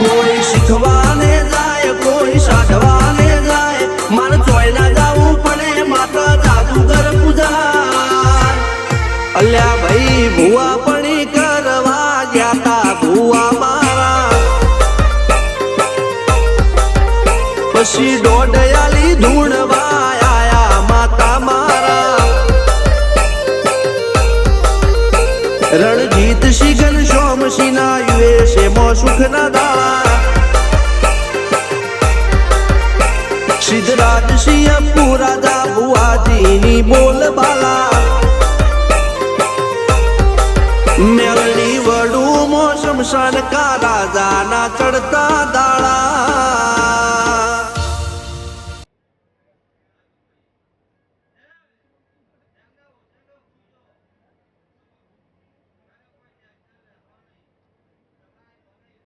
કોઈ શીખવાને જાય કોઈ સાધવાને જાય મારે ચોય ના જવું પડે માતા જાદુગર પૂજા અલ્યા ભાઈ ભુવા પણી કરવા ગયા તા ભુવા મારા પછી દોડયાલી ધૂણવા આયા માતા મારા રણજીત સિંહ ઘનશ્યામ સિંહ ના યુએસએ માં સુખ ના દાળા સિદ્ધરાજ સિંહ પુરાજા ભુવાજીની બોલ બાલા મેલની વડું મો શમશાન કા રાજા ના ચડતા